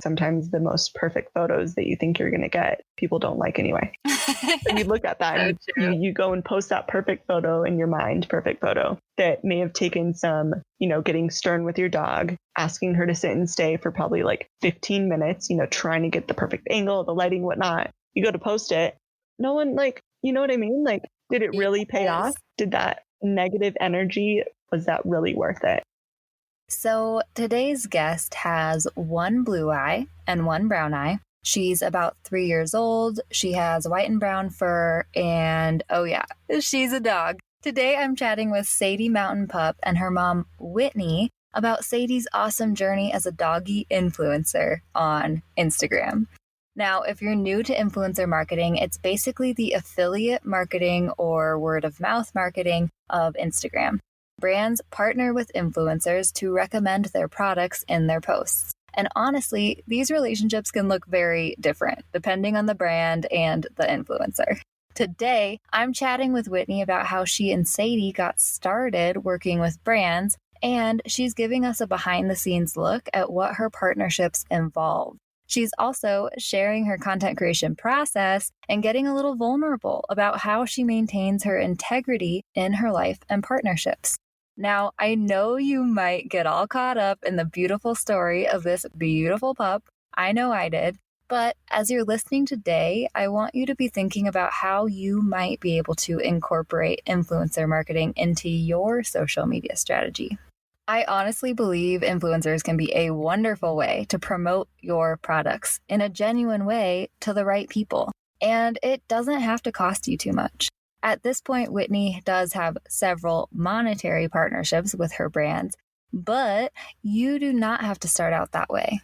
sometimes the most perfect photos that you think you're going to get, people don't like anyway. So you look at that and you go and post that perfect photo in your mind, perfect photo that may have taken some, getting stern with your dog, asking her to sit and stay for probably like 15 minutes, trying to get the perfect angle, the lighting, whatnot. You go to post it. No one you know what I mean? Like, did it really pay off? Did that negative energy, was that really worth it? So today's guest has one blue eye and one brown eye. She's about 3 years old. She has white and brown fur, and oh yeah, she's a dog. Today I'm chatting with Sadie Mountain Pup and her mom, Whitney, about Sadie's awesome journey as a doggy influencer on Instagram. Now, if you're new to influencer marketing, it's basically the affiliate marketing or word of mouth marketing of Instagram. Brands partner with influencers to recommend their products in their posts. And honestly, these relationships can look very different depending on the brand and the influencer. Today, I'm chatting with Whitney about how she and Sadie got started working with brands, and she's giving us a behind-the-scenes look at what her partnerships involve. She's also sharing her content creation process and getting a little vulnerable about how she maintains her integrity in her life and partnerships. Now, I know you might get all caught up in the beautiful story of this beautiful pup. I know I did. But as you're listening today, I want you to be thinking about how you might be able to incorporate influencer marketing into your social media strategy. I honestly believe influencers can be a wonderful way to promote your products in a genuine way to the right people. And it doesn't have to cost you too much. At this point, Whitney does have several monetary partnerships with her brands, but you do not have to start out that way.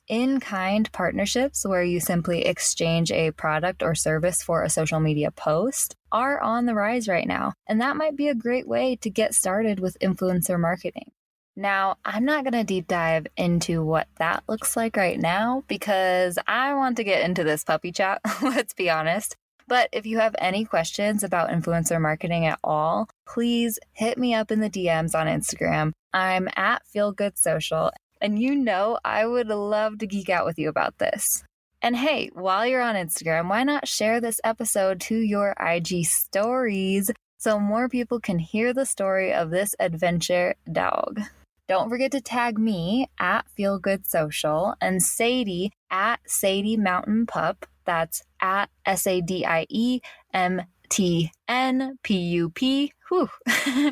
In-kind partnerships, where you simply exchange a product or service for a social media post, are on the rise right now, and that might be a great way to get started with influencer marketing. Now, I'm not going to deep dive into what that looks like right now because I want to get into this puppy chat, let's be honest. But if you have any questions about influencer marketing at all, please hit me up in the DMs on Instagram. I'm at feelgoodsocial, and I would love to geek out with you about this. And hey, while you're on Instagram, why not share this episode to your IG stories so more people can hear the story of this adventure dog? Don't forget to tag me at feelgoodsocial and Sadie at Sadie Mountain Pup. That's at SADIEMTNPUP. Whew.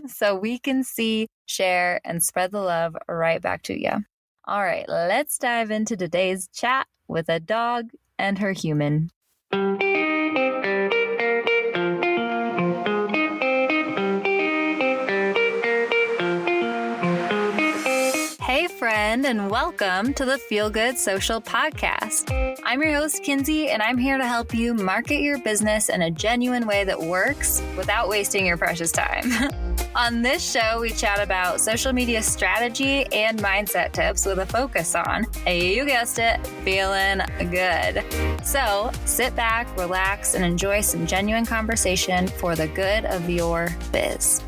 So we can see, share, and spread the love right back to you. All right, let's dive into today's chat with a dog and her human. Hey friend, and welcome to the Feel Good Social Podcast. I'm your host, Kinsey, and I'm here to help you market your business in a genuine way that works without wasting your precious time. On this show, we chat about social media strategy and mindset tips with a focus on, you guessed it, feeling good. So sit back, relax, and enjoy some genuine conversation for the good of your biz.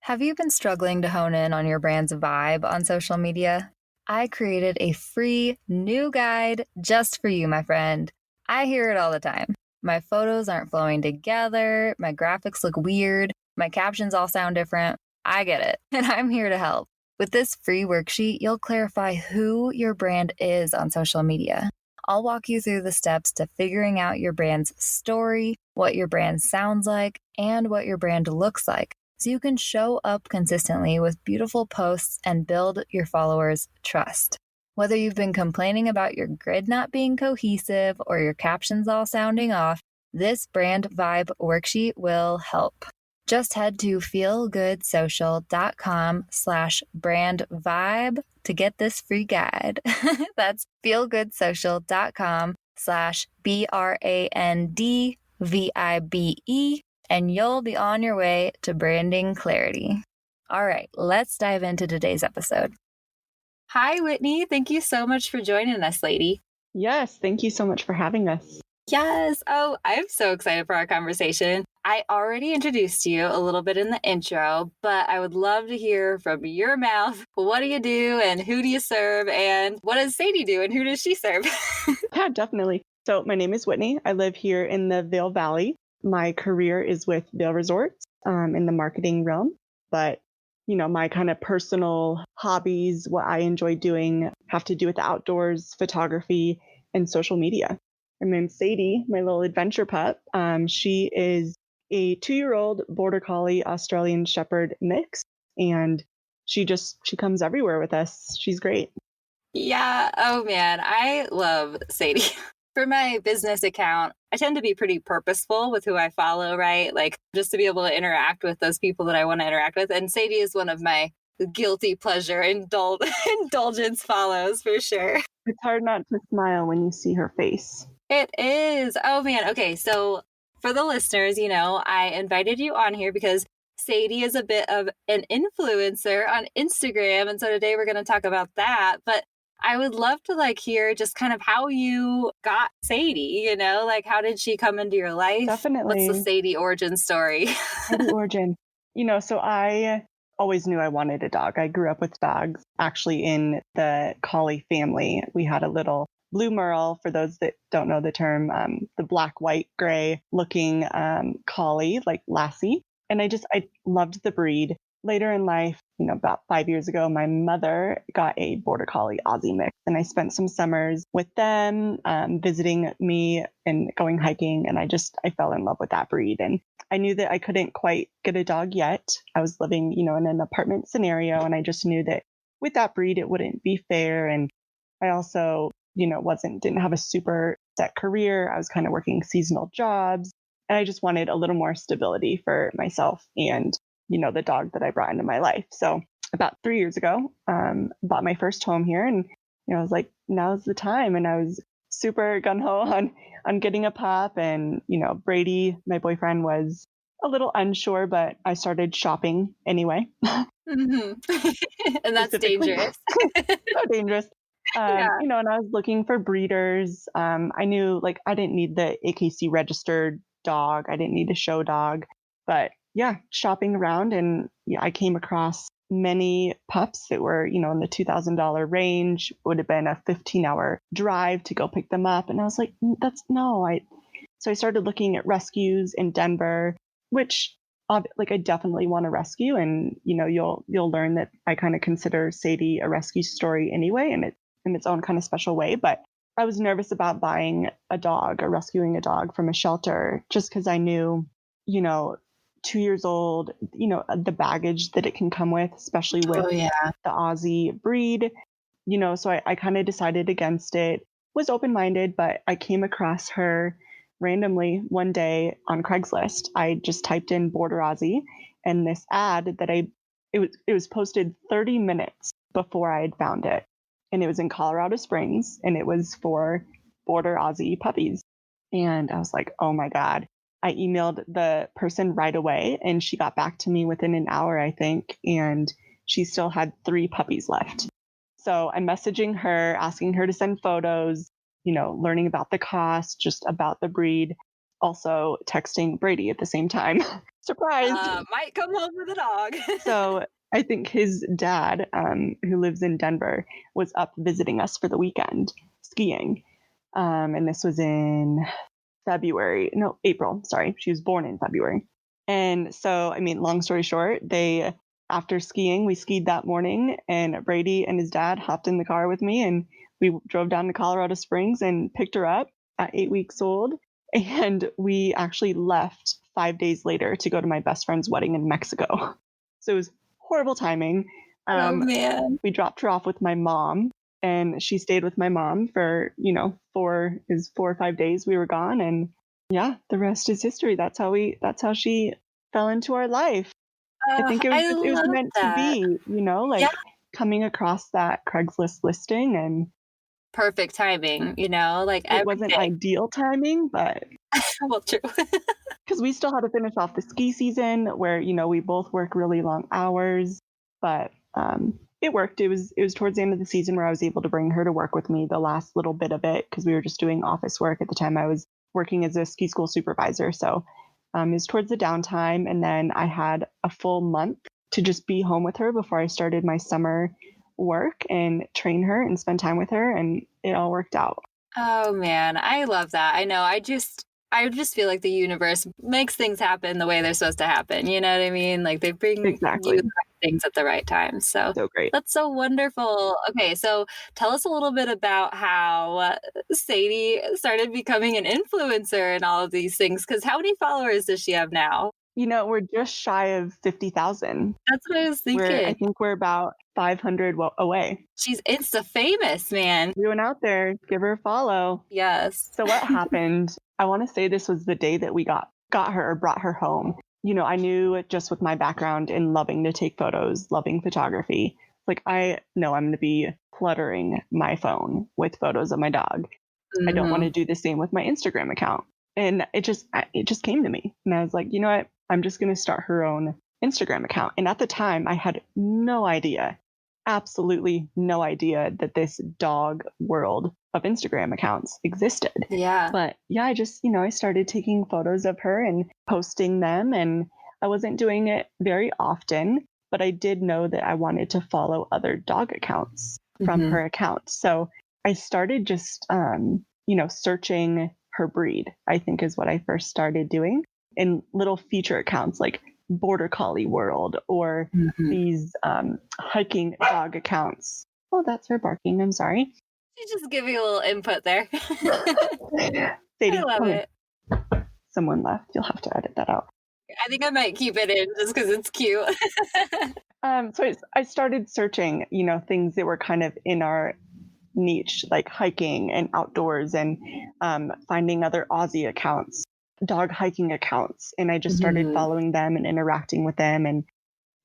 Have you been struggling to hone in on your brand's vibe on social media? I created a free new guide just for you, my friend. I hear it all the time. My photos aren't flowing together, my graphics look weird, my captions all sound different. I get it, and I'm here to help. With this free worksheet, you'll clarify who your brand is on social media. I'll walk you through the steps to figuring out your brand's story, what your brand sounds like, and what your brand looks like, so you can show up consistently with beautiful posts and build your followers' trust. Whether you've been complaining about your grid not being cohesive or your captions all sounding off, this brand vibe worksheet will help. Just head to feelgoodsocial.com/brand vibe to get this free guide. That's feelgoodsocial.com/brandvibe, and you'll be on your way to branding clarity. All right, let's dive into today's episode. Hi, Whitney. Thank you so much for joining us, lady. Yes, thank you so much for having us. Yes. Oh, I'm so excited for our conversation. I already introduced you a little bit in the intro, but I would love to hear from your mouth. What do you do and who do you serve? And what does Sadie do and who does she serve? Yeah, definitely. So my name is Whitney. I live here in the Vail Valley. My career is with Vail Resorts in the marketing realm. But, my kind of personal hobbies, what I enjoy doing, have to do with the outdoors, photography, and social media. And then Sadie, my little adventure pup, she is a 2-year-old border collie Australian Shepherd mix. And she comes everywhere with us. She's great. Yeah. Oh, man. I love Sadie. For my business account, I tend to be pretty purposeful with who I follow, right? Like just to be able to interact with those people that I want to interact with. And Sadie is one of my guilty pleasure indulgence follows for sure. It's hard not to smile when you see her face. It is. Oh, man. Okay. So for the listeners, I invited you on here because Sadie is a bit of an influencer on Instagram. And so today we're going to talk about that. But I would love to hear just kind of how you got Sadie, how did she come into your life? Definitely. What's the Sadie origin story? Sadie origin. So I always knew I wanted a dog. I grew up with dogs. Actually, in the collie family, we had a little blue merle, for those that don't know the term, the black, white, gray looking collie, like Lassie. And I loved the breed. Later in life, about 5 years ago, my mother got a border collie Aussie mix, and I spent some summers with them, visiting me and going hiking. And I fell in love with that breed. And I knew that I couldn't quite get a dog yet. I was living, in an apartment scenario, and I just knew that with that breed, it wouldn't be fair. And I also, didn't have a super set career. I was kind of working seasonal jobs, and I just wanted a little more stability for myself and the dog that I brought into my life. So about 3 years ago, bought my first home here, and I was like, now's the time. And I was super gung ho on getting a pup. And Brady, my boyfriend, was a little unsure, but I started shopping anyway. Mm-hmm. And that's dangerous. So dangerous. And I was looking for breeders. I knew I didn't need the AKC registered dog. I didn't need a show dog, but shopping around, and I came across many pups that were, in the $2,000 range. Would have been a 15-hour drive to go pick them up. And I was like, so I started looking at rescues in Denver, which I definitely want to rescue. And, you'll learn that I kind of consider Sadie a rescue story anyway, and in its own kind of special way. But I was nervous about buying a dog or rescuing a dog from a shelter, just because I knew, 2 years old, the baggage that it can come with, especially with the Aussie breed, so I kind of decided against it, was open-minded, but I came across her randomly one day on Craigslist. I just typed in border Aussie, and this ad that it was posted 30 minutes before I had found it. And it was in Colorado Springs, and it was for border Aussie puppies. And I was like, oh my God. I emailed the person right away, and she got back to me within an hour, I think, and she still had 3 puppies left. So I'm messaging her, asking her to send photos, learning about the cost, just about the breed, also texting Brady at the same time. Surprise! Might come home with a dog. So I think his dad, who lives in Denver, was up visiting us for the weekend skiing. And this was in April. Sorry. She was born in February. And so, long story short, after skiing, we skied that morning, and Brady and his dad hopped in the car with me, and we drove down to Colorado Springs and picked her up at 8 weeks old. And we actually left 5 days later to go to my best friend's wedding in Mexico. So it was horrible timing. Oh, man. We dropped her off with my mom, and she stayed with my mom for, 4 or 5 days we were gone. And the rest is history. That's how she fell into our life. I think it was meant to be, coming across that Craigslist listing, and perfect timing, it wasn't ideal timing, but well, true. Because we still had to finish off the ski season where, we both work really long hours, but it worked. It was towards the end of the season where I was able to bring her to work with me the last little bit of it, because we were just doing office work at the time. I was working as a ski school supervisor. So it was towards the downtime. And then I had a full month to just be home with her before I started my summer work and train her and spend time with her. And it all worked out. Oh man, I love that. I know. I just feel like the universe makes things happen the way they're supposed to happen. You know what I mean? Like they bring Exactly. you the right things at the right time. So great. That's so wonderful. Okay, so tell us a little bit about how Sadie started becoming an influencer and all of these things. Because how many followers does she have now? We're just shy of 50,000. That's what I was thinking. I think we're about 500 away. She's Insta-famous, man. Everyone out there, give her a follow. Yes. So what happened? I want to say this was the day that we got her or brought her home. I knew just with my background in loving to take photos, loving photography, like I know I'm going to be cluttering my phone with photos of my dog. I don't want to do the same with my Instagram account. And it just came to me. And I was like, you know what? I'm just going to start her own Instagram account. And at the time, I had no idea, absolutely no idea that this dog world of Instagram accounts existed. Yeah. But yeah, I started taking photos of her and posting them. And I wasn't doing it very often, but I did know that I wanted to follow other dog accounts from her account. So I started just, searching her breed, I think is what I first started doing, in little feature accounts like Border Collie World or these hiking dog accounts. Oh, that's her barking. I'm sorry. She's just giving a little input there. Sadie, I love it. Someone left. You'll have to edit that out. I think I might keep it in just because it's cute. So I started searching, things that were kind of in our niche, like hiking and outdoors, and finding other Aussie accounts, dog hiking accounts. And I just started following them and interacting with them. And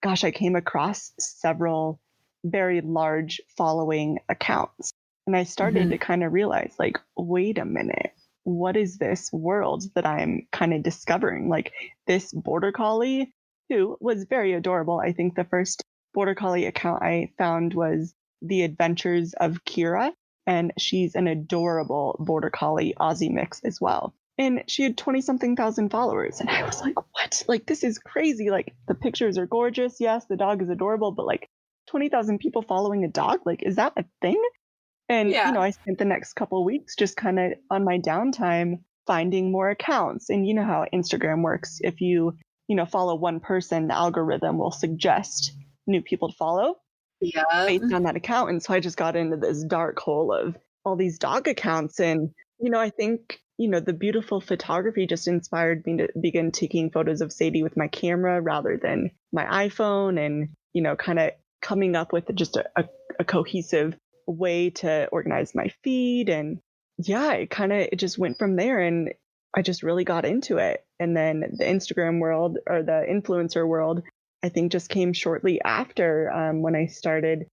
gosh, I came across several very large following accounts. And I started to kind of realize, like, wait a minute, what is this world that I'm kind of discovering? Like this Border Collie, who was very adorable. I think the first Border Collie account I found was The Adventures of Kira, and she's an adorable Border Collie Aussie mix as well. And she had 20-something thousand followers. And I was like, what? Like, this is crazy. Like, the pictures are gorgeous. Yes, the dog is adorable, but like 20,000 people following a dog, like, is that a thing? And, I spent the next couple of weeks just kind of on my downtime finding more accounts. And you know how Instagram works. If you, follow one person, the algorithm will suggest new people to follow based on that account. And so I just got into this dark hole of all these dog accounts. And, I think, the beautiful photography just inspired me to begin taking photos of Sadie with my camera rather than my iPhone, and, kind of coming up with just a cohesive way to organize my feed. And yeah, it just went from there, and I just really got into it. And then the Instagram world, or the influencer world, I think just came shortly after, when I started,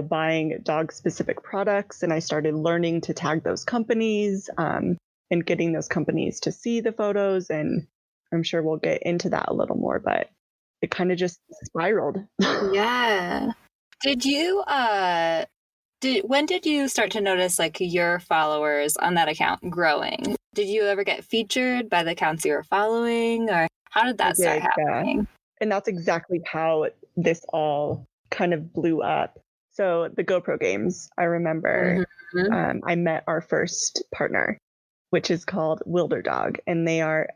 buying dog specific products, and I started learning to tag those companies, and getting those companies to see the photos. And I'm sure we'll get into that a little more, but it kind of just spiraled. Yeah. Did you, when did you start to notice like your followers on that account growing? Did you ever get featured by the accounts you were following, or how did that start happening? Yeah. And that's exactly how this all kind of blew up. So the GoPro games, I remember I met our first partner, which is called Wilder Dog, and they are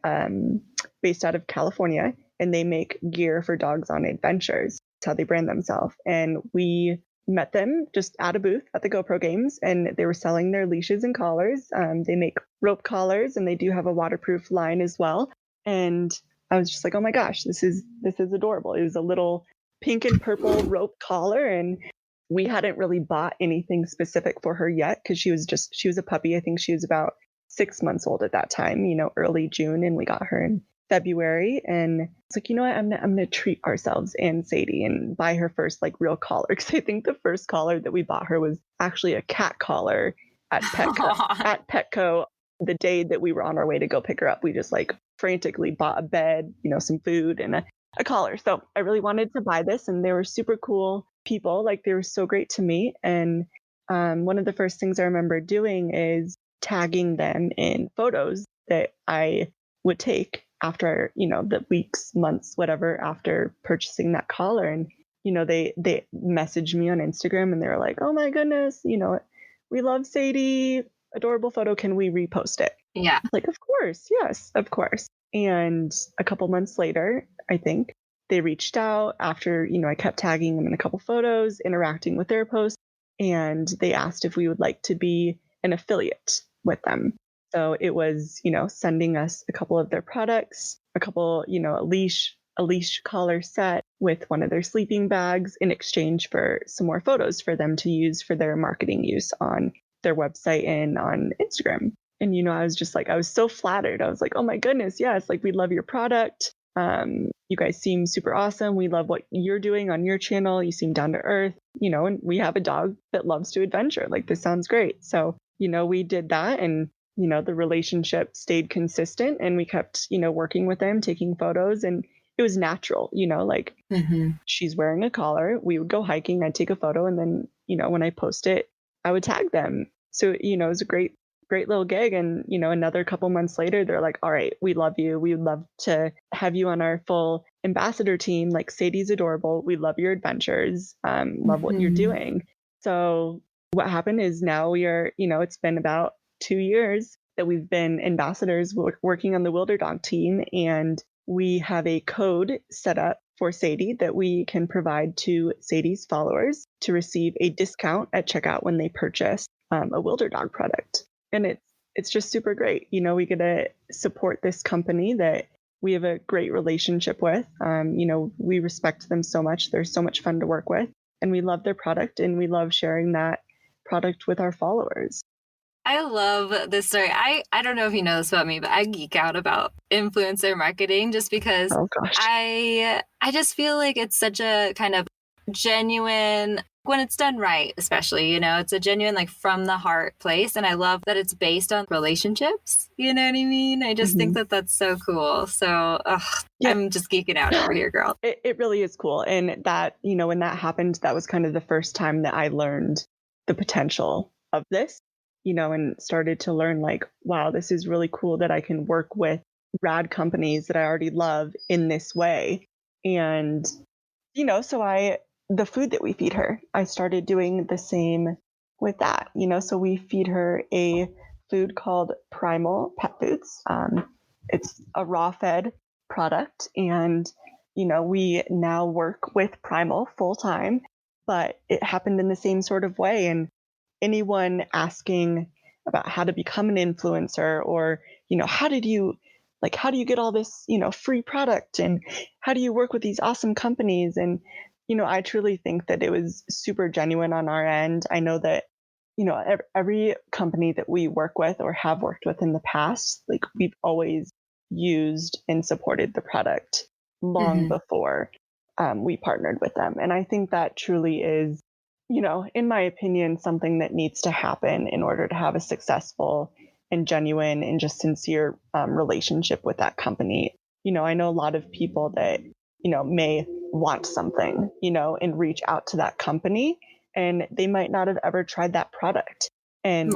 based out of California, and they make gear for dogs on adventures. That's how they brand themselves. And we met them just at a booth at the GoPro games, and they were selling their leashes and collars. They make rope collars, and they do have a waterproof line as well. And I was just like, oh my gosh, this is adorable. It was a little pink and purple rope collar, and we hadn't really bought anything specific for her yet because she was a puppy. I think she was about 6 months old at that time, early June, and we got her in February. And it's like, you know what, I'm gonna treat ourselves and Sadie and buy her first like real collar, because I think the first collar that we bought her was actually a cat collar at Petco. The day that we were on our way to go pick her up, we just like frantically bought a bed, some food, and a collar. So I really wanted to buy this, and they were super cool people. Like, they were so great to meet. And one of the first things I remember doing is tagging them in photos that I would take after, the weeks, months, whatever, after purchasing that collar. And, they messaged me on Instagram and they were like, oh my goodness, we love Sadie, adorable photo. Can we repost it? Yeah. Like, of course. Yes, of course. And a couple months later, I think they reached out after, I kept tagging them in a couple photos, interacting with their posts, and they asked if we would like to be an affiliate with them. So it was, sending us a couple of their products, a couple, a leash collar set with one of their sleeping bags in exchange for some more photos for them to use for their marketing use on their website and on Instagram. And, I was just like, I was so flattered. I was like, oh my goodness, yes, like we love your product. You guys seem super awesome. We love what you're doing on your channel. You seem down to earth, and we have a dog that loves to adventure. Like, this sounds great. So, we did that, and, the relationship stayed consistent, and we kept, working with them, taking photos, and it was natural, like she's wearing a collar. We would go hiking. I'd take a photo. And then, when I post it, I would tag them. So, it was a great little gig. And, another couple months later, they're like, all right, we love you. We would love to have you on our full ambassador team. Like, Sadie's adorable. We love your adventures. Love what you're doing. So what happened is now we are, it's been about 2 years that we've been ambassadors working on the Wilder Dog team. And we have a code set up for Sadie that we can provide to Sadie's followers to receive a discount at checkout when they purchase a Wilder Dog product. And it's just super great. We get to support this company that we have a great relationship with. We respect them so much. They're so much fun to work with. And we love their product, and we love sharing that product with our followers. I love this story. I don't know if you know this about me, but I geek out about influencer marketing just because I just feel like it's such a kind of genuine, when it's done right, especially, it's a genuine, like, from the heart place. And I love that it's based on relationships. You know what I mean? I just think that that's so cool. So I'm just geeking out over here, girl. It really is cool. And that, when that happened, that was kind of the first time that I learned the potential of this, and started to learn, like, wow, this is really cool that I can work with rad companies that I already love in this way. And, so the food that we feed her, I started doing the same with that, so we feed her a food called Primal Pet Foods. It's a raw fed product, and, we now work with Primal full time, but it happened in the same sort of way. And anyone asking about how to become an influencer, or, how do you get all this, free product, and how do you work with these awesome companies? And, I truly think that it was super genuine on our end. I know that, every company that we work with or have worked with in the past, like, we've always used and supported the product long before we partnered with them. And I think that truly is, in my opinion, something that needs to happen in order to have a successful and genuine and just sincere relationship with that company. I know a lot of people that, may want something, and reach out to that company, and they might not have ever tried that product. And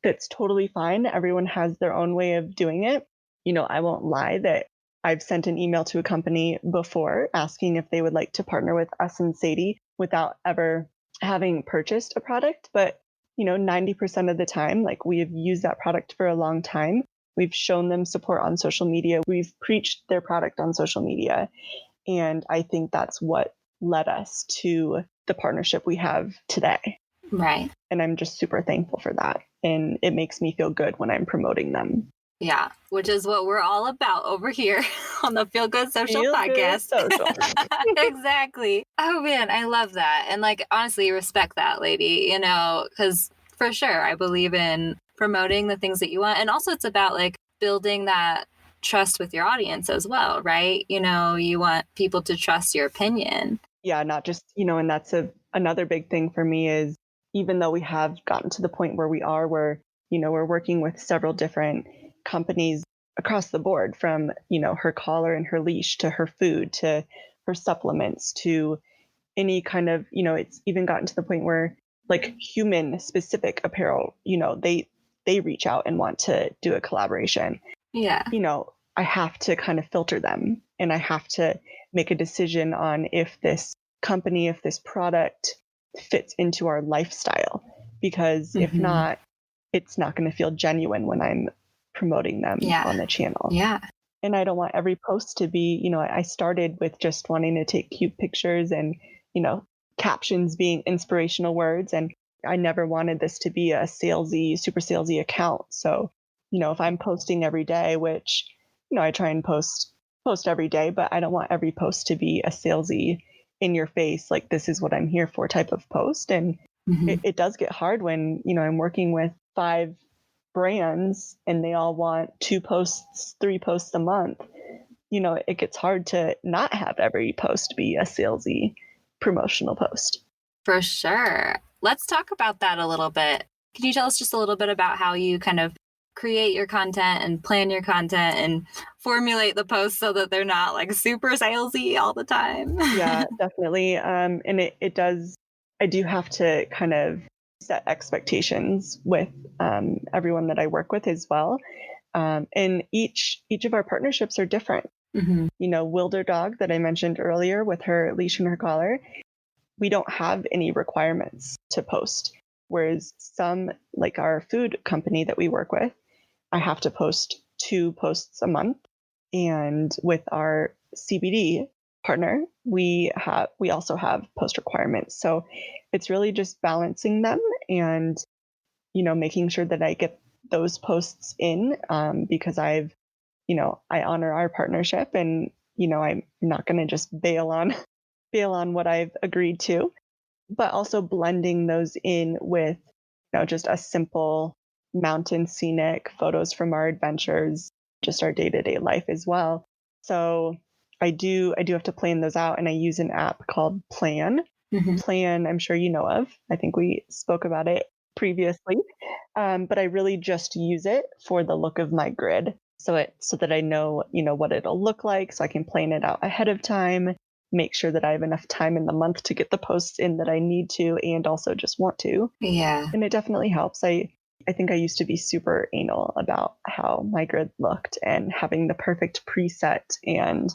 that's totally fine. Everyone has their own way of doing it. I won't lie that I've sent an email to a company before asking if they would like to partner with us and Sadie without ever having purchased a product. But, 90% of the time, like, we have used that product for a long time. We've shown them support on social media. We've preached their product on social media. And I think that's what led us to the partnership we have today. Right. And I'm just super thankful for that. And it makes me feel good when I'm promoting them. Yeah, which is what we're all about over here on the Feel Good Social podcast. Exactly. Oh, man, I love that. And, like, honestly, respect that, lady, because for sure, I believe in promoting the things that you want. And also it's about, like, building that trust with your audience as well, right? You want people to trust your opinion. Yeah, not just, and that's another big thing for me is, even though we have gotten to the point where we're working with several different companies across the board, from, her collar and her leash to her food to her supplements to any kind of, it's even gotten to the point where, like, human specific apparel, they reach out and want to do a collaboration. Yeah. I have to kind of filter them, and I have to make a decision on if this company, if this product fits into our lifestyle, because if not, it's not going to feel genuine when I'm promoting them on the channel. Yeah. And I don't want every post to be, I started with just wanting to take cute pictures and, captions being inspirational words. And I never wanted this to be a super salesy account. So, if I'm posting every day, which, I try and post every day, but I don't want every post to be a salesy, in your face, like, this is what I'm here for type of post. And it does get hard when, I'm working with 5 brands and they all want 2 posts, 3 posts a month. It gets hard to not have every post be a salesy promotional post. For sure. Let's talk about that a little bit. Can you tell us just a little bit about how you kind of create your content and plan your content and formulate the posts so that they're not like super salesy all the time? Yeah, definitely. And it does, I do have to kind of set expectations with everyone that I work with as well. And each of our partnerships are different. Wilder Dog that I mentioned earlier with her leash and her collar, we don't have any requirements to post. Whereas some, like our food company that we work with, I have to post 2 posts a month. And with our CBD partner, we also have post requirements. So it's really just balancing them and, making sure that I get those posts in, because I honor our partnership, and, I'm not going to just bail on what I've agreed to, but also blending those in with, just a simple mountain scenic photos from our adventures, just our day-to-day life as well. So I do have to plan those out, and I use an app called Plan. Plan, I'm sure you know of. I think we spoke about it previously, but I really just use it for the look of my grid, so that I know, what it'll look like, so I can plan it out ahead of time, make sure that I have enough time in the month to get the posts in that I need to and also just want to. Yeah. And it definitely helps. I think I used to be super anal about how my grid looked and having the perfect preset and,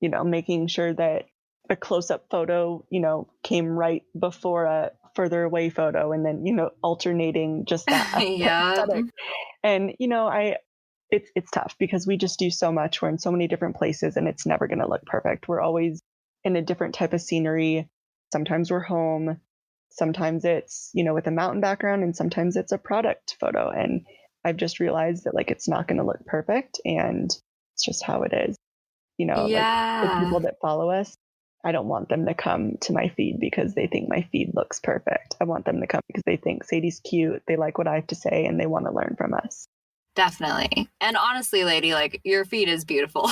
making sure that a close-up photo, came right before a further away photo, and then, alternating just that aesthetic. And, it's tough because we just do so much. We're in so many different places and it's never going to look perfect. We're always in a different type of scenery. Sometimes we're home. Sometimes it's, with a mountain background, and sometimes it's a product photo. And I've just realized that, like, it's not going to look perfect, and it's just how it is. Like the people that follow us, I don't want them to come to my feed because they think my feed looks perfect. I want them to come because they think Sadie's cute, they like what I have to say, and they want to learn from us. Definitely. And honestly, lady, like, your feed is beautiful.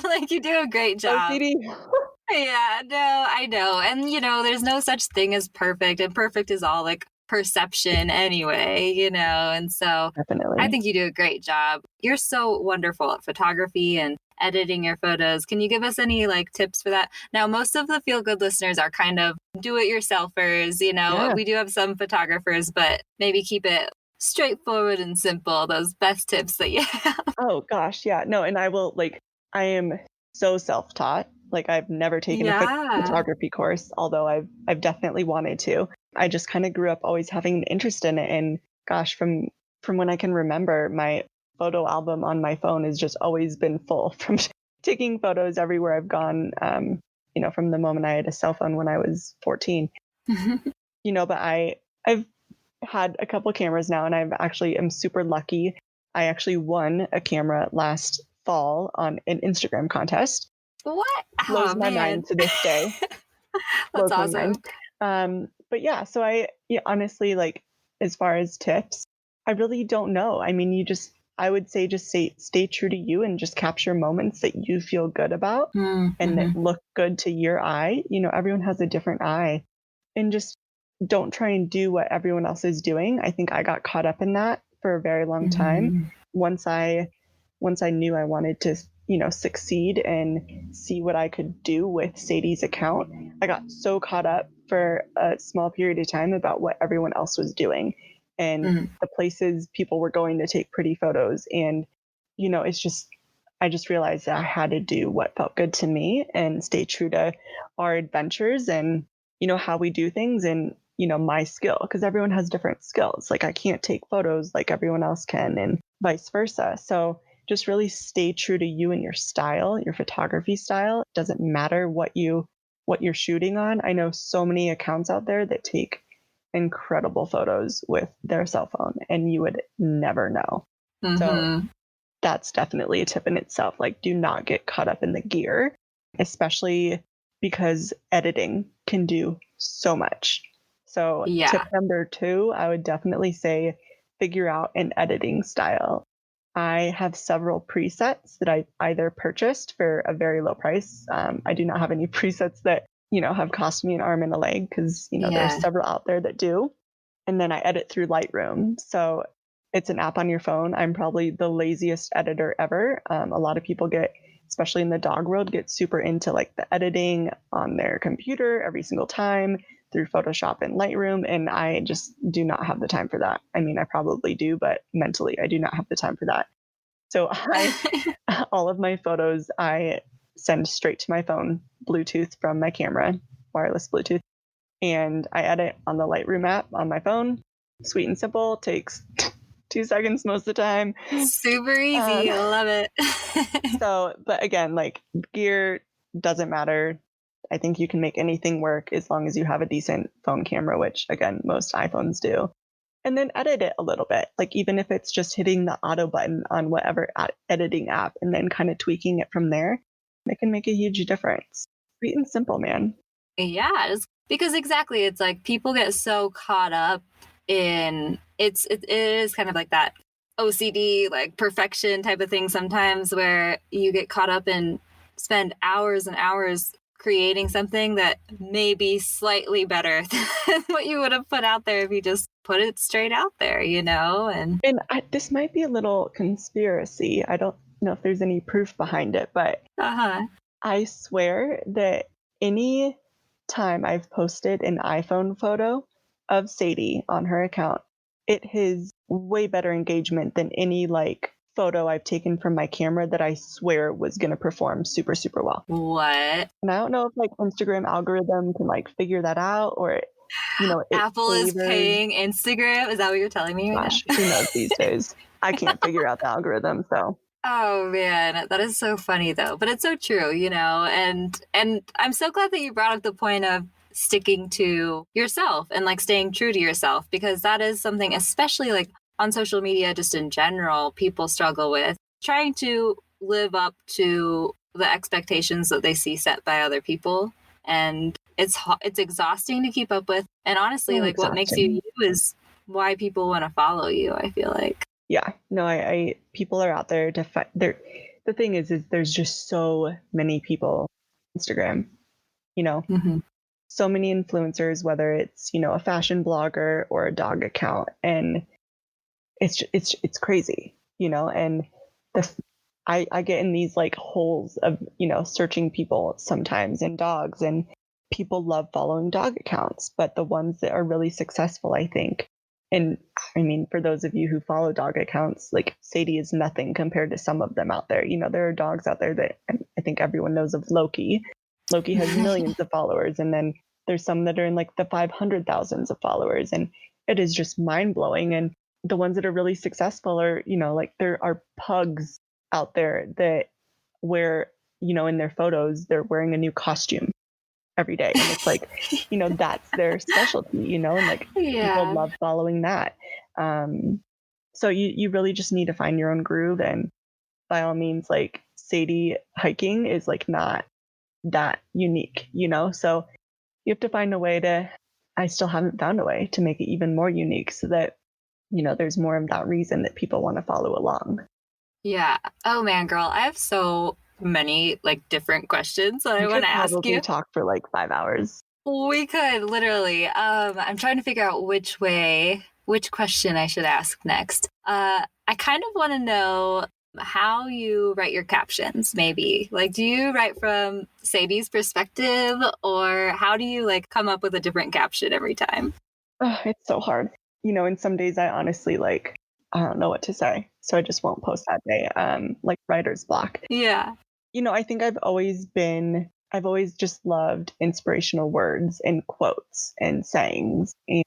Like, you do a great job. Oh, Sadie. Yeah, no, I know. And, there's no such thing as perfect, and perfect is all like perception anyway, and so Definitely. I think you do a great job. You're so wonderful at photography and editing your photos. Can you give us any like tips for that? Now, most of the Feel Good listeners are kind of do-it-yourselfers, Yeah. We do have some photographers, but maybe keep it straightforward and simple, those best tips that you have. Oh gosh, yeah. No, and I am so self-taught. Like, I've never taken a photography course, although I've definitely wanted to. I just kind of grew up always having an interest in it, and gosh, from when I can remember, my photo album on my phone has just always been full from taking photos everywhere I've gone. From the moment I had a cell phone when I was 14. But I've had a couple cameras now, and I'm super lucky. I actually won a camera last fall on an Instagram contest. What? Blows my mind to this day. That's awesome. But yeah, so honestly, like, as far as tips, I really don't know. I mean, I would say just stay true to you and just capture moments that you feel good about and that look good to your eye. Everyone has a different eye, and just don't try and do what everyone else is doing. I think I got caught up in that for a very long time. Once I knew I wanted to, succeed and see what I could do with Sadie's account, I got so caught up for a small period of time about what everyone else was doing and the places people were going to take pretty photos and I just realized that I had to do what felt good to me and stay true to our adventures and, how we do things and, my skill, because everyone has different skills. Like I can't take photos like everyone else can and vice versa. So just really stay true to you and your style, your photography style. It doesn't matter what you're shooting on. I know so many accounts out there that take incredible photos with their cell phone and you would never know. Mm-hmm. So that's definitely a tip in itself. Like, do not get caught up in the gear, especially because editing can do so much. So tip number 2, I would definitely say figure out an editing style. I have several presets that I either purchased for a very low price. I do not have any presets that, have cost me an arm and a leg because, there's several out there that do. And then I edit through Lightroom. So it's an app on your phone. I'm probably the laziest editor ever. A lot of people especially in the dog world, get super into like the editing on their computer every single time through Photoshop and Lightroom. And I just do not have the time for that. I mean, I probably do, but mentally I do not have the time for that. So all of my photos, I send straight to my phone, Bluetooth from my camera, wireless Bluetooth. And I edit on the Lightroom app on my phone. Sweet and simple, takes 2 seconds most of the time. Super easy. I love it. But again, like gear doesn't matter. I think you can make anything work as long as you have a decent phone camera, which again, most iPhones do. And then edit it a little bit. Like even if it's just hitting the auto button on whatever editing app and then kind of tweaking it from there, it can make a huge difference. Sweet and simple, man. Yeah, because exactly, it's like people get so caught up in it is kind of like that OCD, like perfection type of thing sometimes, where you get caught up and spend hours and hours creating something that may be slightly better than what you would have put out there if you just put it straight out there, And this might be a little conspiracy. I don't know if there's any proof behind it, but I swear that any time I've posted an iPhone photo of Sadie on her account, it has way better engagement than any like photo I've taken from my camera that I swear was going to perform super, super well. What? And I don't know if like Instagram algorithm can like figure that out or, Apple is paying Instagram. Is that what you're telling me right now? Who knows these days? I can't figure out the algorithm, so. Oh man, that is so funny though. But it's so true, and I'm so glad that you brought up the point of sticking to yourself and like staying true to yourself, because that is something, especially like on social media, just in general, people struggle with trying to live up to the expectations that they see set by other people. And it's exhausting to keep up with. And honestly, like what makes you you is why people want to follow you, I feel like. Yeah, no, I people are out there to fight. The thing is there's just so many people on Instagram, so many influencers, whether it's, a fashion blogger or a dog account. And it's crazy, and I get in these like holes of, searching people sometimes in dogs, and people love following dog accounts, but the ones that are really successful, I think. And I mean, for those of you who follow dog accounts, like Sadie is nothing compared to some of them out there. There are dogs out there that I think everyone knows of. Loki has millions of followers. And then there's some that are in like the 500,000s of followers. And it is just mind blowing. And the ones that are really successful are, like there are pugs out there that wear, in their photos, they're wearing a new costume every day. And it's like, that's their specialty, and like people love following that. So you really just need to find your own groove. And by all means, like Sadie hiking is like not that unique, so you have to find a way I still haven't found a way to make it even more unique so that, there's more of that reason that people want to follow along. Yeah. Oh man, girl, I have so many like different questions that I want to ask you. Talk for like 5 hours. We could literally. I'm trying to figure out which question I should ask next. I kind of want to know how you write your captions, maybe. Like, do you write from Sadie's perspective, or how do you like come up with a different caption every time? It's so hard. And some days I honestly like, I don't know what to say. So I just won't post that day. Like writer's block. Yeah. I think I've always just loved inspirational words and quotes and sayings. And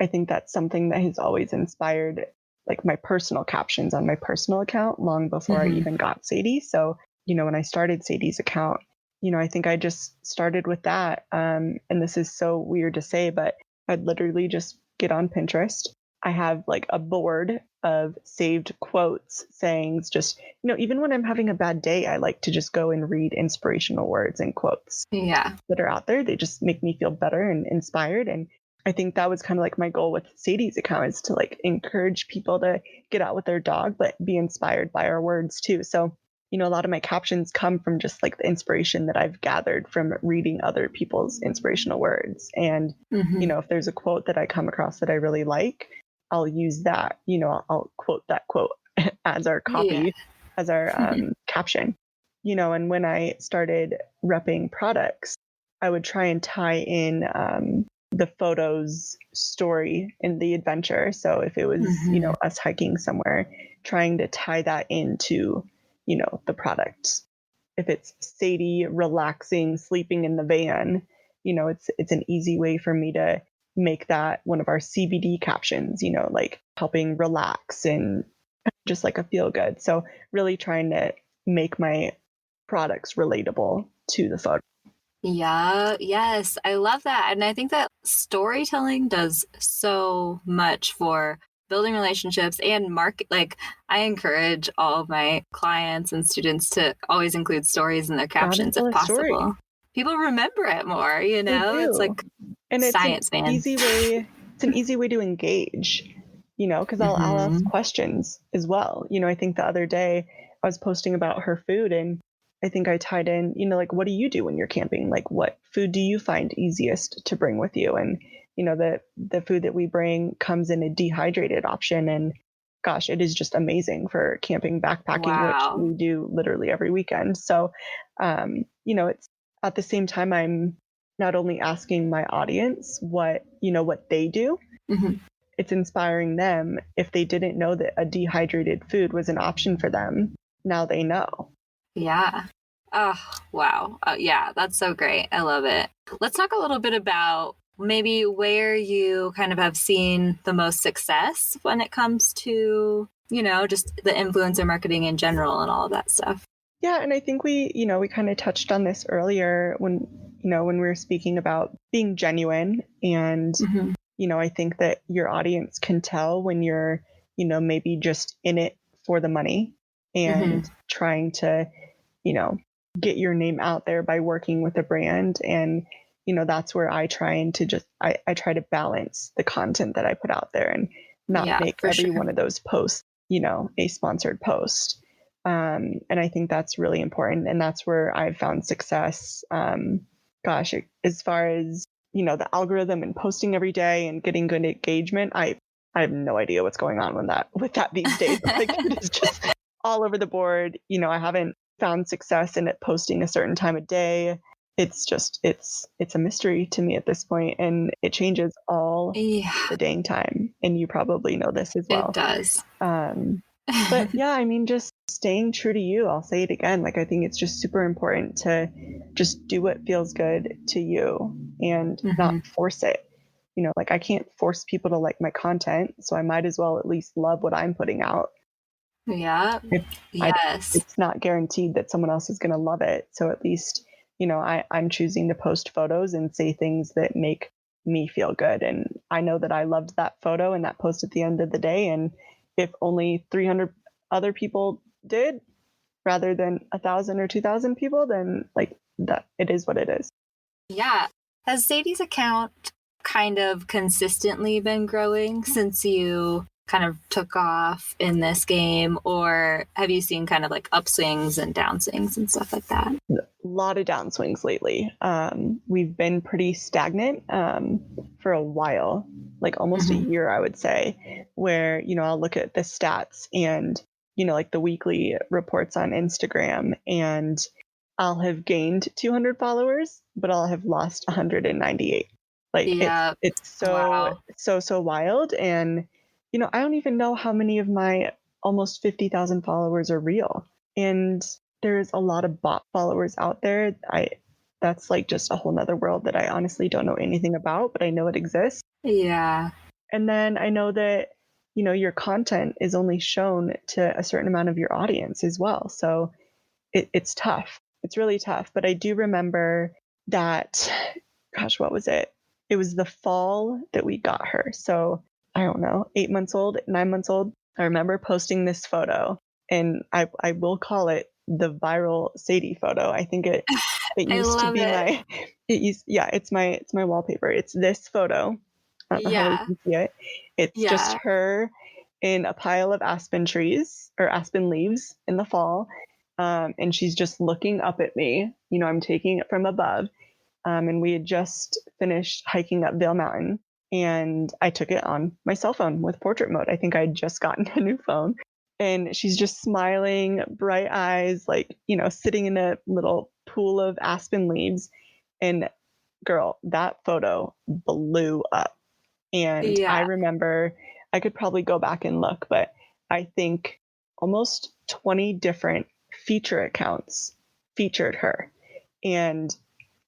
I think that's something that has always inspired like my personal captions on my personal account long before I even got Sadie. So, when I started Sadie's account, I think I just started with that. And this is so weird to say, but I'd literally just get on Pinterest. I have like a board of saved quotes, sayings, just, even when I'm having a bad day, I like to just go and read inspirational words and quotes that are out there. They just make me feel better and inspired. And I think that was kind of like my goal with Sadie's account, is to like encourage people to get out with their dog, but be inspired by our words too. So, a lot of my captions come from just like the inspiration that I've gathered from reading other people's inspirational words. And, if there's a quote that I come across that I really like, I'll use that, I'll quote that quote as our copy, as our caption, and when I started repping products, I would try and tie in the photos story in the adventure. So if it was, us hiking somewhere, trying to tie that into, the product. If it's Sadie relaxing, sleeping in the van, it's an easy way for me to make that one of our CBD captions, like helping relax and just like a feel good. So really trying to make my products relatable to the photo. Yeah, yes, I love that. And I think that storytelling does so much for building relationships and market. Like, I encourage all of my clients and students to always include stories in their captions if possible. People remember it more, it's like and science, man. It's an easy way to engage, because I'll ask questions as well. I think the other day I was posting about her food, and I think I tied in, like, what do you do when you're camping? Like, what food do you find easiest to bring with you? And, the food that we bring comes in a dehydrated option. And gosh, it is just amazing for camping, backpacking, which we do literally every weekend. So, it's at the same time, I'm not only asking my audience what they do, it's inspiring them. If they didn't know that a dehydrated food was an option for them, now they know. Yeah. Oh, wow. Yeah, that's so great. I love it. Let's talk a little bit about maybe where you kind of have seen the most success when it comes to, just the influencer marketing in general and all of that stuff. Yeah. And I think we kind of touched on this earlier when we were speaking about being genuine. And, I think that your audience can tell when you're, maybe just in it for the money and trying to, get your name out there by working with a brand. And, that's where I try and I try to balance the content that I put out there and not make every one of those posts, a sponsored post. And I think that's really important. And that's where I've found success. As far as, the algorithm and posting every day and getting good engagement, I have no idea what's going on with that these days. Like, it is just all over the board. I haven't found success in it posting a certain time of day. It's just, it's a mystery to me at this point, and it changes all the dang time. And you probably know this as well. It does. But yeah, I mean, just staying true to you. I'll say it again. Like, I think it's just super important to just do what feels good to you and not force it. Like, I can't force people to like my content, so I might as well at least love what I'm putting out. Yeah. It's not guaranteed that someone else is going to love it. So at least, I'm choosing to post photos and say things that make me feel good. And I know that I loved that photo and that post at the end of the day. And if only 300 other people did rather than 1,000 or 2,000 people, then like that, it is what it is. Yeah. Has Sadie's account kind of consistently been growing since you kind of took off in this game, or have you seen kind of like upswings and downswings and stuff like that? A lot of downswings lately. We've been pretty stagnant for a while, like almost a year, I would say, where, I'll look at the stats and, like the weekly reports on Instagram, and I'll have gained 200 followers, but I'll have lost 198. Like, it's so wild. And I don't even know how many of my almost 50,000 followers are real. And there's a lot of bot followers out there. That's like just a whole nother world that I honestly don't know anything about, but I know it exists. Yeah. And then I know that, your content is only shown to a certain amount of your audience as well. So it's tough. It's really tough. But I do remember that, gosh, what was it? It was the fall that we got her. So I don't know, 8 months old, 9 months old. I remember posting this photo, and I will call it the viral Sadie photo. I think it used to be it's my wallpaper. It's this photo. I don't know how you can see it. It's just her in a pile of aspen trees or aspen leaves in the fall. And she's just looking up at me. I'm taking it from above. And we had just finished hiking up Vail Mountain, and I took it on my cell phone with portrait mode. I think I'd just gotten a new phone, and she's just smiling, bright eyes, like, sitting in a little pool of aspen leaves. And girl, that photo blew up. And I remember, I could probably go back and look, but I think almost 20 different feature accounts featured her. And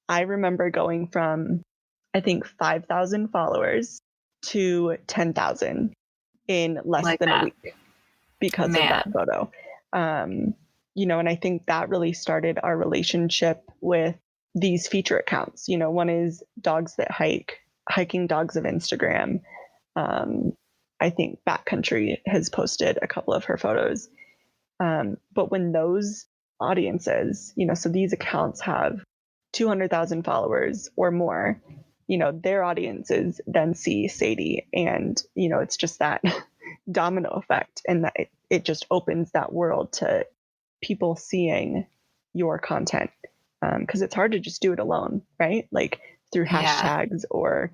I remember going from, I think, 5,000 followers to 10,000 in less than a week because of that photo. And I think that really started our relationship with these feature accounts. One is Dogs That Hiking Dogs of Instagram. I think Backcountry has posted a couple of her photos. But when those audiences, so these accounts have 200,000 followers or more, their audiences then see Sadie, and, it's just that domino effect, and that it just opens that world to people seeing your content. Because it's hard to just do it alone, right? Like through hashtags or,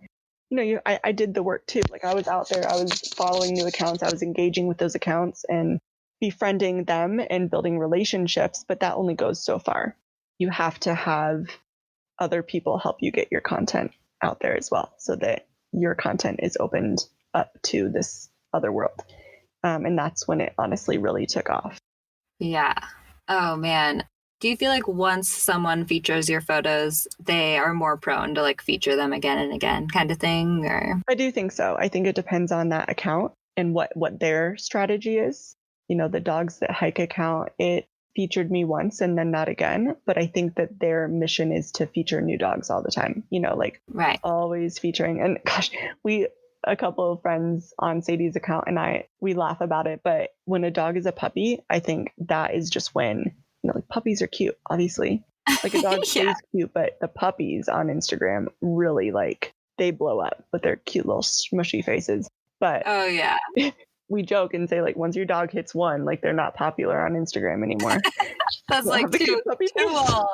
I did the work too. Like I was out there, I was following new accounts, I was engaging with those accounts and befriending them and building relationships, but that only goes so far. You have to have other people help you get your content out there as well, so that your content is opened up to this other world. And that's when it honestly really took off. Yeah. Oh man. Do you feel like once someone features your photos, they are more prone to like feature them again and again kind of thing? Or I do think so. I think it depends on that account and what their strategy is. The Dogs That Hike account, it featured me once and then not again. But I think that their mission is to feature new dogs all the time, always featuring. And gosh, a couple of friends on Sadie's account and we laugh about it. But when a dog is a puppy, I think that is just when, puppies are cute, obviously. Like a dog stays cute, but the puppies on Instagram really they blow up with their cute little smushy faces. But we joke and say once your dog hits one, they're not popular on Instagram anymore. That's too old.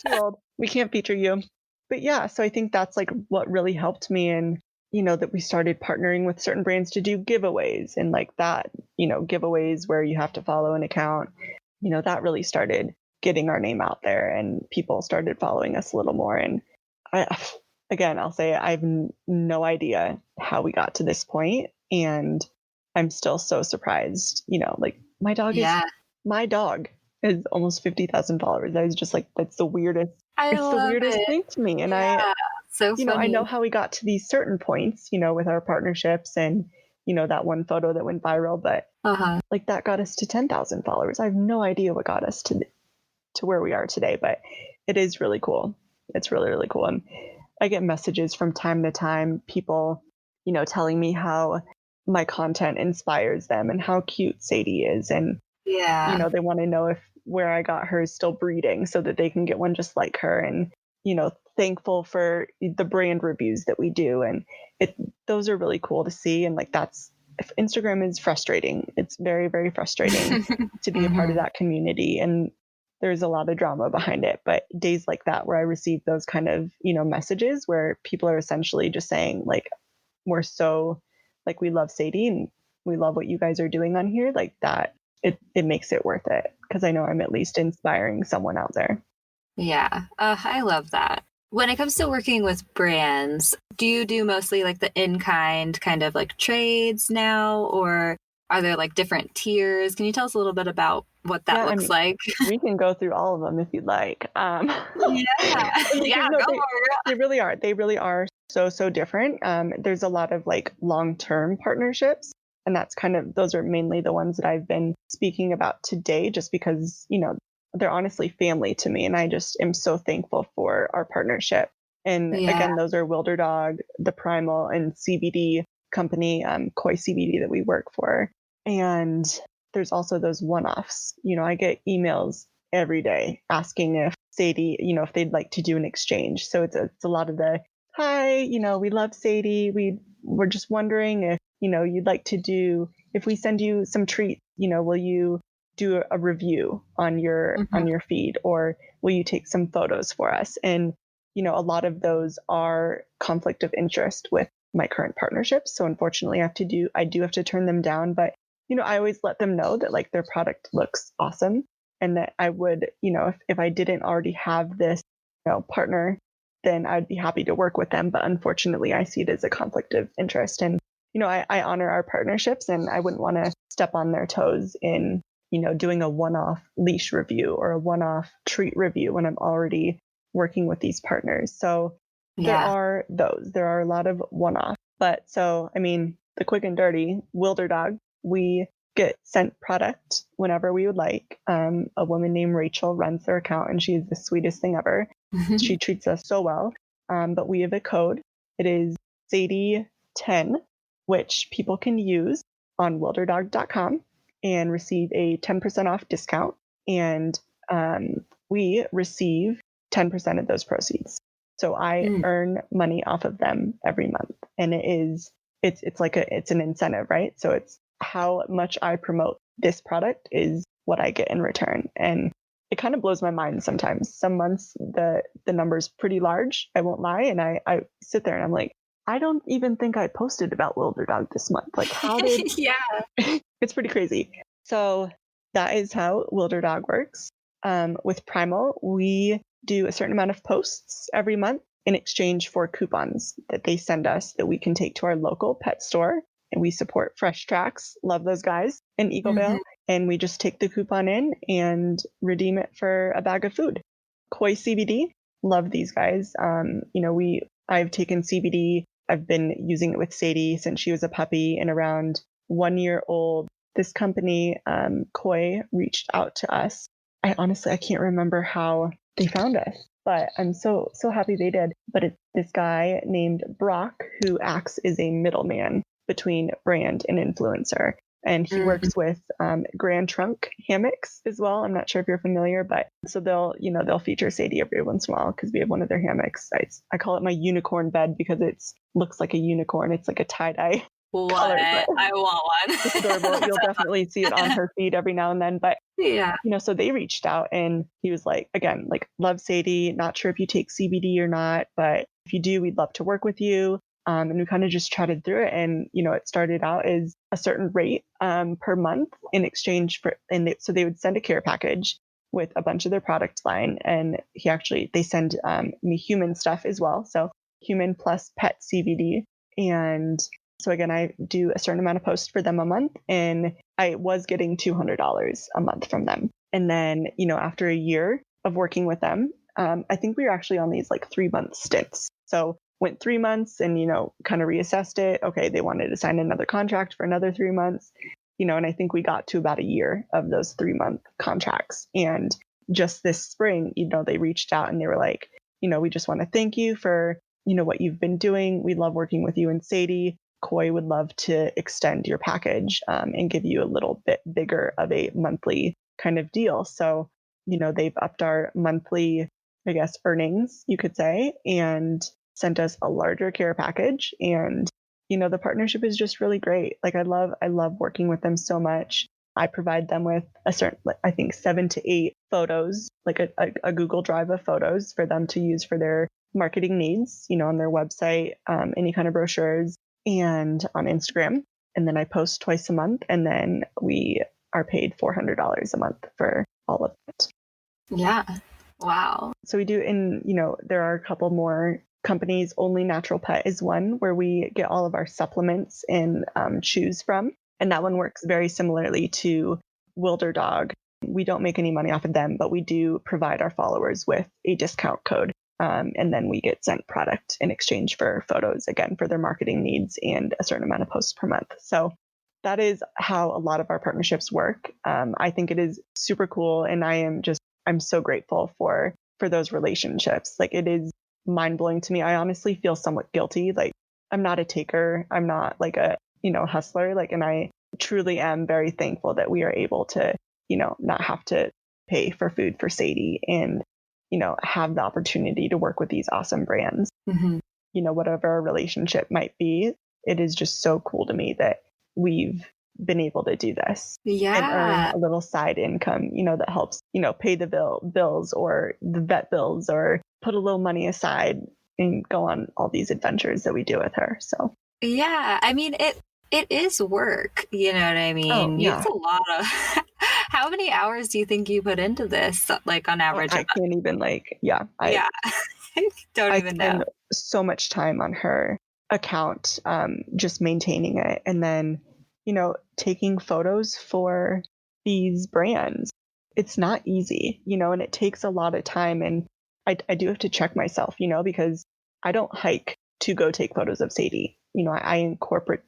Too old. We can't feature you. But yeah, so I think that's what really helped me, and that we started partnering with certain brands to do giveaways and that, giveaways where you have to follow an account. That really started getting our name out there, and people started following us a little more. And I'll say I have no idea how we got to this point, and I'm still so surprised. My dog is almost 50,000 followers. I was just that's the weirdest. It's the weirdest thing to me. And so funny. I know how we got to these certain points, with our partnerships and, that one photo that went viral, but that got us to 10,000 followers. I have no idea what got us to where we are today, but it is really cool. It's really, really cool. And I get messages from time to time, people, telling me how my content inspires them and how cute Sadie is. And, they want to know if where I got her is still breeding so that they can get one just like her. And, thankful for the brand reviews that we do. And those are really cool to see. And if Instagram is frustrating, it's very, very frustrating to be a part of that community. And there's a lot of drama behind it. But days like that, where I receive those kind of, messages where people are essentially just saying we're so we love Sadie and we love what you guys are doing on here, that, it makes it worth it. Because I know I'm at least inspiring someone out there. Yeah. I love that. When it comes to working with brands, do you do mostly like the in-kind kind of like trades now, or are there like different tiers? Can you tell us a little bit about what that looks like? We can go through all of them if you'd like. Yeah, no, go for it. they really are. They really are so different. There's a lot of like long-term partnerships, and that's those are mainly the ones that I've been speaking about today, just because, they're honestly family to me, and I just am so thankful for our partnership. And again, those are Wilder Dog, the Primal, and CBD company, Koi CBD, that we work for. And there's also those one-offs. I get emails every day asking if Sadie, if they'd like to do an exchange. So it's a lot of the, hi, we love Sadie. We're just wondering if, you'd like to do, if we send you some treats, will you do a review on your feed, or will you take some photos for us? And, a lot of those are conflict of interest with my current partnerships. So unfortunately I do have to turn them down, but I always let them know that like their product looks awesome, and that I would, if I didn't already have this, partner, then I'd be happy to work with them. But unfortunately, I see it as a conflict of interest. And, I honor our partnerships, and I wouldn't want to step on their toes in, doing a one-off leash review or a one-off treat review when I'm already working with these partners. So there are a lot of one-off. But so, the quick and dirty, Wilder Dog, we get sent product whenever we would like. A woman named Rachel runs their account, and she's the sweetest thing ever. She treats us so well. But we have a code. It is Sadie10, which people can use on wilderdog.com and receive a 10% off discount. And we receive 10% of those proceeds. So I earn money off of them every month. And it's an incentive, right? So it's how much I promote this product is what I get in return. And it kind of blows my mind sometimes. Some months the number's pretty large, I won't lie. And I sit there and I'm like, I don't even think I posted about Wilder Dog this month. Like, how did... It's pretty crazy. So that is how Wilder Dog works. With Primal, we do a certain amount of posts every month in exchange for coupons that they send us that we can take to our local pet store. And we support Fresh Tracks, love those guys, in Eaglevale. And we just take the coupon in and redeem it for a bag of food. Koi CBD, love these guys. I've taken CBD. I've been using it with Sadie since she was a puppy and around 1 year old. This company, Koi, reached out to us. I can't remember how they found us, but I'm so happy they did. But it's this guy named Brock who acts as a middleman between brand and influencer. And he works with Grand Trunk hammocks as well. I'm not sure if you're familiar, but so they'll feature Sadie every once in a while because we have one of their hammocks. I call it my unicorn bed because it looks like a unicorn. It's like a tie-dye color. I want one. It's adorable. You'll definitely see it on her feed every now and then. But so they reached out, and he was like, again, like, love Sadie. Not sure if you take CBD or not, but if you do, we'd love to work with you. And we kind of just chatted through it. And, it started out as a certain rate per month in exchange for, so they would send a care package with a bunch of their product line. And they send me human stuff as well. So human plus pet CBD. And so again, I do a certain amount of posts for them a month, and I was getting $200 a month from them. And then, after a year of working with them, I think we were actually on these like 3-month stints. So went 3 months and, kind of reassessed it. Okay, they wanted to sign another contract for another 3 months, and I think we got to about a year of those 3-month contracts. And just this spring, they reached out and they were like, we just want to thank you for, what you've been doing. We love working with you and Sadie. Koi would love to extend your package and give you a little bit bigger of a monthly kind of deal. So, they've upped our monthly, I guess, earnings, you could say, and sent us a larger care package. And, the partnership is just really great. Like, I love working with them so much. I provide them with a certain, I think 7 to 8 photos, like a Google Drive of photos for them to use for their marketing needs, on their website, any kind of brochures, and on Instagram. And then I post twice a month, and then we are paid $400 a month for all of it. Yeah. Wow. So we do there are a couple more companies. Only Natural Pet is one where we get all of our supplements and chews from. And that one works very similarly to Wilder Dog. We don't make any money off of them, but we do provide our followers with a discount code. And then we get sent product in exchange for photos, again, for their marketing needs and a certain amount of posts per month. So that is how a lot of our partnerships work. I think it is super cool. And I'm so grateful for those relationships. Like, it is mind blowing to me. I honestly feel somewhat guilty. Like, I'm not a taker. I'm not like a, hustler. Like, and I truly am very thankful that we are able to, not have to pay for food for Sadie and, have the opportunity to work with these awesome brands. Mm-hmm. Whatever our relationship might be, it is just so cool to me that we've been able to do this and earn a little side income, that helps, pay the bills or the vet bills, or put a little money aside and go on all these adventures that we do with her. So yeah, I mean, it is work, you know what I mean? Oh, yeah. It's a lot of how many hours do you think you put into this, like, on average? I can't even I don't even know. Spend so much time on her account, just maintaining it, and then taking photos for these brands. It's not easy, and it takes a lot of time, and I do have to check myself, because I don't hike to go take photos of Sadie. I incorporate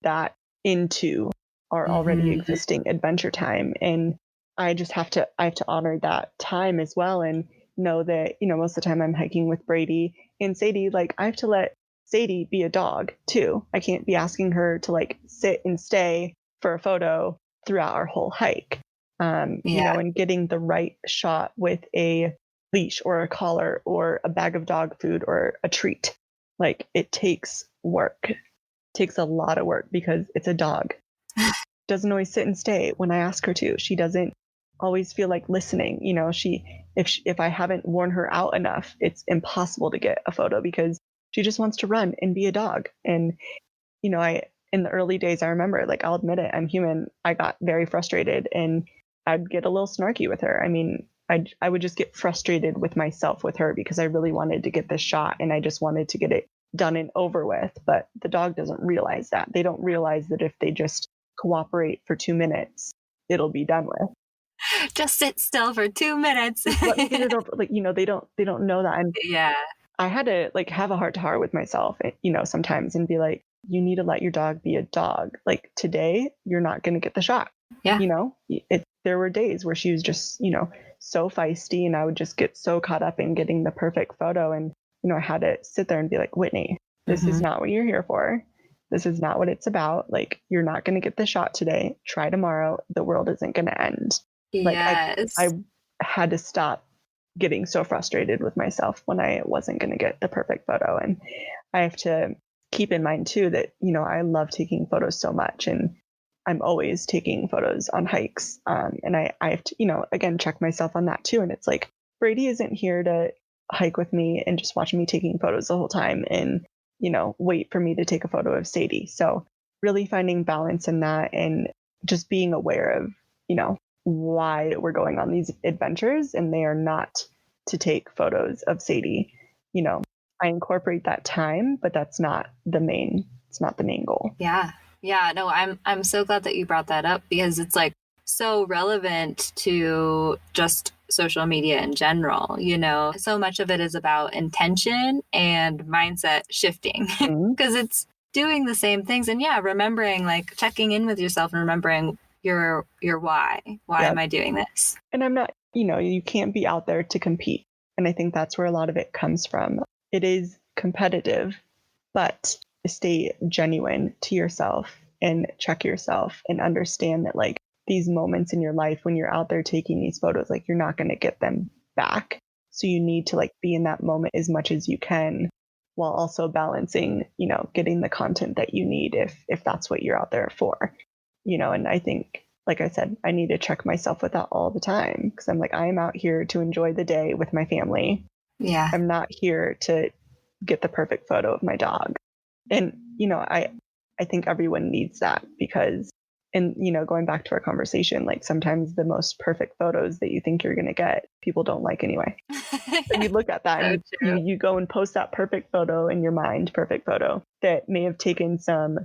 that into our already existing adventure time, and I have to honor that time as well, and know that most of the time I'm hiking with Brady and Sadie. Like, I have to let Sadie be a dog too. I can't be asking her to like sit and stay for a photo throughout our whole hike. And getting the right shot with a leash or a collar or a bag of dog food or a treat. Like, it takes work. It takes a lot of work because it's a dog. Doesn't always sit and stay when I ask her to. She doesn't always feel like listening. If I haven't worn her out enough, it's impossible to get a photo because she just wants to run and be a dog. And, in the early days, I remember, like, I'll admit it, I'm human. I got very frustrated and I'd get a little snarky with her. I mean, I would just get frustrated with myself with her because I really wanted to get this shot and I just wanted to get it done and over with. But the dog doesn't realize that. They don't realize that if they just cooperate for 2 minutes, it'll be done with. Just sit still for 2 minutes. Let me get it over. Like, they don't know that. And yeah. I had to like have a heart to heart with myself, sometimes, and be like, you need to let your dog be a dog. Like, today, you're not going to get the shot. Yeah. There were days where she was just, so feisty, and I would just get so caught up in getting the perfect photo. And, I had to sit there and be like, Whitney, this is not what you're here for. This is not what it's about. Like, you're not going to get the shot today. Try tomorrow. The world isn't going to end. Like, yes. I had to stop getting so frustrated with myself when I wasn't going to get the perfect photo. And I have to keep in mind too that, I love taking photos so much, and I'm always taking photos on hikes. And I have to, again, check myself on that too. And it's like, Brady isn't here to hike with me and just watch me taking photos the whole time and, wait for me to take a photo of Sadie. So really finding balance in that and just being aware of, why we're going on these adventures, and they are not to take photos of Sadie. I incorporate that time, but it's not the main goal. Yeah. No, I'm so glad that you brought that up, because it's like so relevant to just social media in general. So much of it is about intention and mindset shifting, because it's doing the same things. And remembering, like, checking in with yourself and remembering your why. Why am I doing this? And I'm not, you can't be out there to compete. And I think that's where a lot of it comes from. It is competitive, but stay genuine to yourself and check yourself and understand that, like, these moments in your life when you're out there taking these photos, like, you're not going to get them back. So you need to, like, be in that moment as much as you can, while also balancing, getting the content that you need if that's what you're out there for. And I think, like I said, I need to check myself with that all the time, because I'm like, I am out here to enjoy the day with my family. Yeah. I'm not here to get the perfect photo of my dog. And, I think everyone needs that, because And, going back to our conversation, like sometimes the most perfect photos that you think you're going to get, people don't like anyway. So you look at that So and you go and post that perfect photo in your mind, perfect photo that may have taken some,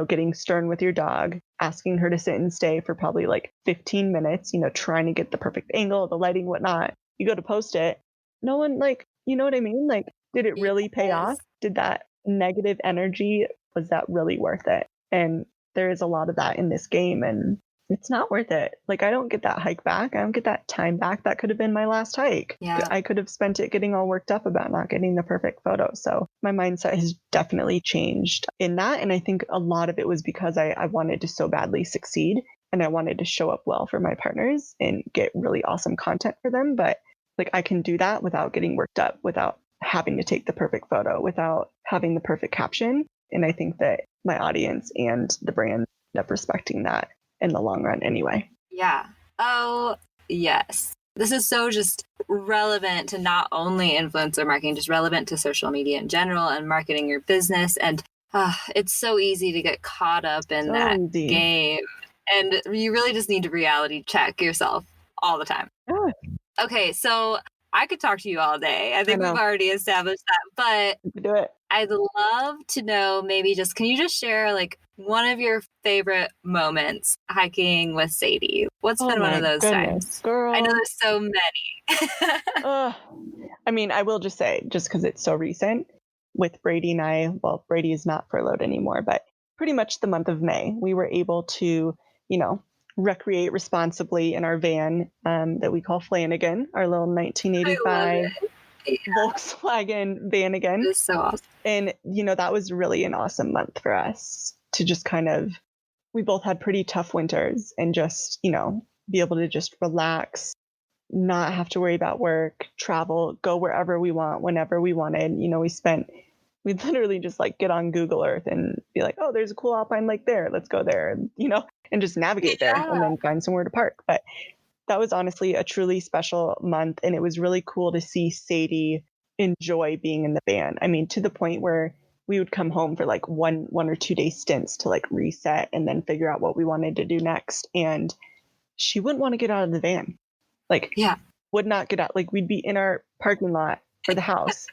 getting stern with your dog, asking her to sit and stay for probably like 15 minutes, trying to get the perfect angle, the lighting, whatnot. You go to post it. No one like, you know what I mean? Like, did it really pay off? Did that negative energy, was that really worth it? And there is a lot of that in this game, and it's not worth it. Like, I don't get that hike back. I don't get that time back. That could have been my last hike. Yeah. I could have spent it getting all worked up about not getting the perfect photo. So my mindset has definitely changed in that. And I think a lot of it was because I wanted to so badly succeed, and I wanted to show up well for my partners and get really awesome content for them. But like, I can do that without getting worked up, without having to take the perfect photo, without having the perfect caption. And I think that my audience and the brand end up respecting that in the long run anyway. Yeah. Oh, yes. This is so just relevant to not only influencer marketing, just relevant to social media in general and marketing your business. And it's so easy to get caught up in that game. And you really just need to reality check yourself all the time. Yeah. Okay, so I could talk to you all day. I think we've already established that, but do it. I'd love to know, maybe just, can you just share like one of your favorite moments hiking with Sadie? What's been one of those times? Girl. I know there's so many. I mean, I will just say, just because it's so recent, with Brady and I, well, Brady is not furloughed anymore, but pretty much the month of May, we were able to, recreate responsibly in our van that we call Flanagan, our little 1985 Volkswagen van again. It's so awesome. And, that was really an awesome month for us to just kind of, we both had pretty tough winters, and just, be able to just relax, not have to worry about work, travel, go wherever we want, whenever we wanted. We'd literally just like get on Google Earth and be like, oh, there's a cool alpine lake there. Let's go there, and just navigate there and then find somewhere to park. But that was honestly a truly special month. And it was really cool to see Sadie enjoy being in the van. I mean, to the point where we would come home for like one or 2 day stints to like reset and then figure out what we wanted to do next. And she wouldn't want to get out of the van. Would not get out. Like, we'd be in our parking lot for the house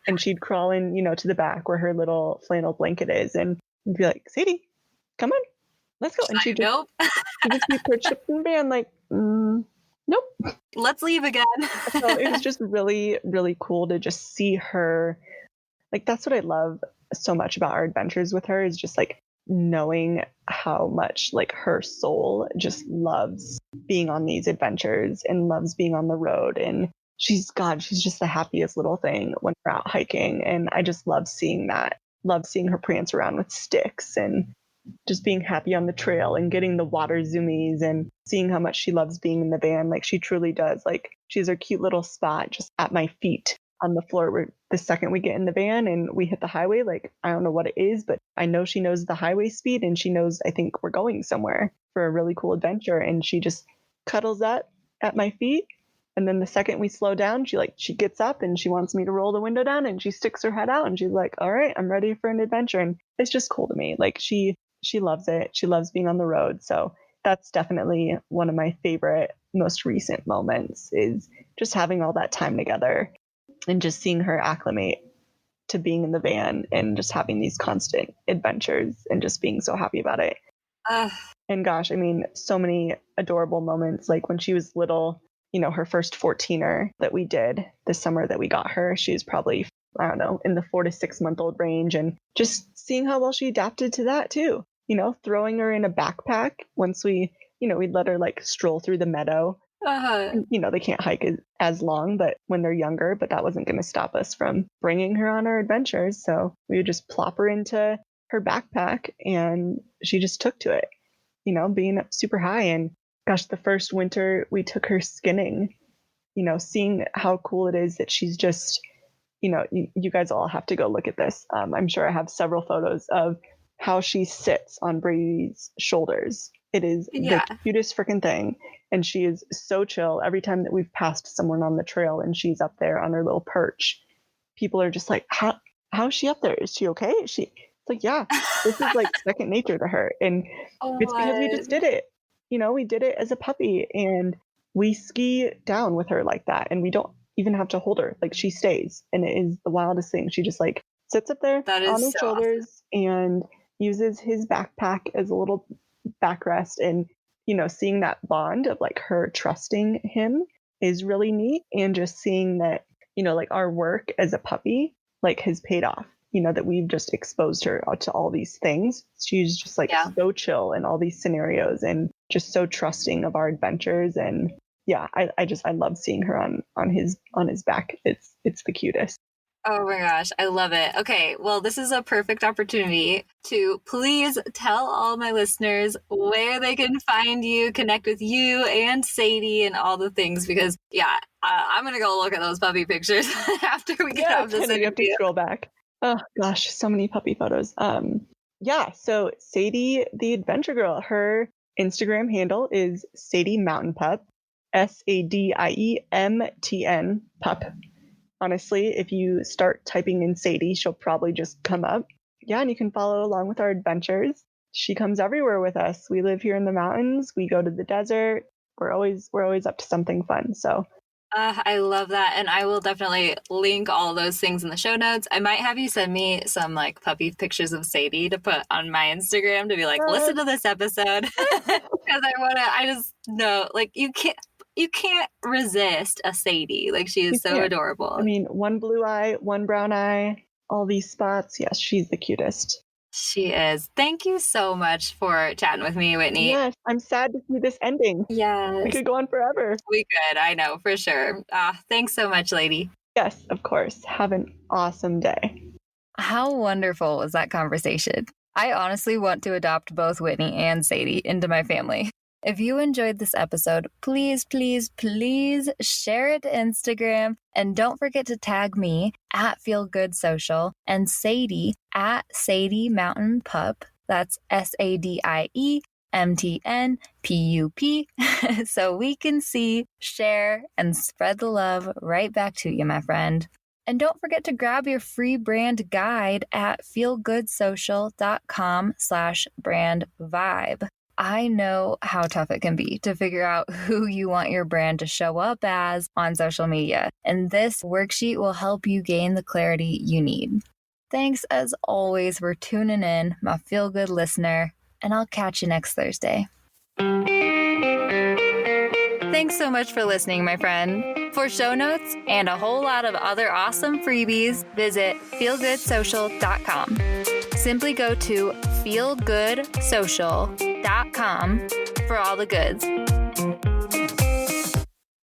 and she'd crawl in, to the back where her little flannel blanket is, and we'd be like, Sadie, come on, let's go. And she'd just be perched up in the van like, nope. Let's leave again. So it was just really, really cool to just see her. Like, that's what I love so much about our adventures with her, is just like knowing how much like her soul just loves being on these adventures and loves being on the road. And she's just the happiest little thing when we're out hiking. And I just love seeing that. Love seeing her prance around with sticks and just being happy on the trail and getting the water zoomies and seeing how much she loves being in the van. Like, she truly does. Like, she has her cute little spot just at my feet on the floor, where the second we get in the van and we hit the highway, like, I don't know what it is, but I know she knows the highway speed, and she knows, I think we're going somewhere for a really cool adventure. And she just cuddles up at my feet. And then the second we slow down, she gets up and she wants me to roll the window down, and she sticks her head out and she's like, all right, I'm ready for an adventure. And it's just cool to me. Like, she loves it. She loves being on the road. So that's definitely one of my favorite, most recent moments, is just having all that time together and just seeing her acclimate to being in the van and just having these constant adventures and just being so happy about it. And gosh, I mean, so many adorable moments. Like, when she was little, her first 14er that we did this summer that we got her, she was probably, I don't know, in the 4 to 6 month old range, and just seeing how well she adapted to that too. Throwing her in a backpack once we'd let her like stroll through the meadow. They can't hike as long, but when they're younger, but that wasn't going to stop us from bringing her on our adventures. So we would just plop her into her backpack, and she just took to it, being up super high. And gosh, the first winter we took her skinning, seeing how cool it is that she's just, you guys all have to go look at this. I'm sure I have several photos of how she sits on Brady's shoulders. It is the cutest freaking thing. And she is so chill. Every time that we've passed someone on the trail and she's up there on her little perch, people are just like, how's she up there? Is she okay? Is she like, yeah, this is like second nature to her. And it's because we just did it. You know, we did it as a puppy, and we ski down with her like that. And we don't even have to hold her. Like, she stays. And it is the wildest thing. She just like sits up there on his shoulders and uses his backpack as a little backrest. And, you know, seeing that bond of like her trusting him is really neat. And just seeing that, you know, like our work as a puppy like has paid off, you know, that we've just exposed her to all these things. She's just like so chill in all these scenarios and just so trusting of our adventures. And yeah, I love seeing her on his back. It's the cutest. Oh my gosh, I love it. Okay, well, this is a perfect opportunity to please tell all my listeners where they can find you, connect with you and Sadie and all the things, because I'm going to go look at those puppy pictures after we get off this interview. You have to scroll back. Oh gosh, so many puppy photos. So Sadie the Adventure Girl, her Instagram handle is Sadie Mountain Pup, SADIEMTN Pup. Honestly, if you start typing in Sadie, she'll probably just come up. Yeah, and you can follow along with our adventures. She comes everywhere with us. We live here in the mountains. We go to the desert. We're always up to something fun. So I love that. And I will definitely link all those things in the show notes. I might have you send me some like puppy pictures of Sadie to put on my Instagram to be like, listen to this episode. Because I just know, like, you can't resist a Sadie. Like, she is so adorable. I mean, one blue eye, one brown eye, all these spots. Yes, she's the cutest. She is. Thank you so much for chatting with me, Whitney. Yes, I'm sad to see this ending. Yes. We could go on forever. We could, I know, for sure. Thanks so much, lady. Yes, of course. Have an awesome day. How wonderful was that conversation? I honestly want to adopt both Whitney and Sadie into my family. If you enjoyed this episode, please, please, please share it to Instagram. And don't forget to tag me at Feel Good Social and Sadie at Sadie Mountain Pup. That's SADIEMTNPUP. So we can see, share, and spread the love right back to you, my friend. And don't forget to grab your free brand guide at feelgoodsocial.com/brand-vibe. I know how tough it can be to figure out who you want your brand to show up as on social media, and this worksheet will help you gain the clarity you need. Thanks as always for tuning in, my Feel Good listener, and I'll catch you next Thursday. Thanks so much for listening, my friend. For show notes and a whole lot of other awesome freebies, visit feelgoodsocial.com. Simply go to feelgoodsocial.com for all the goods.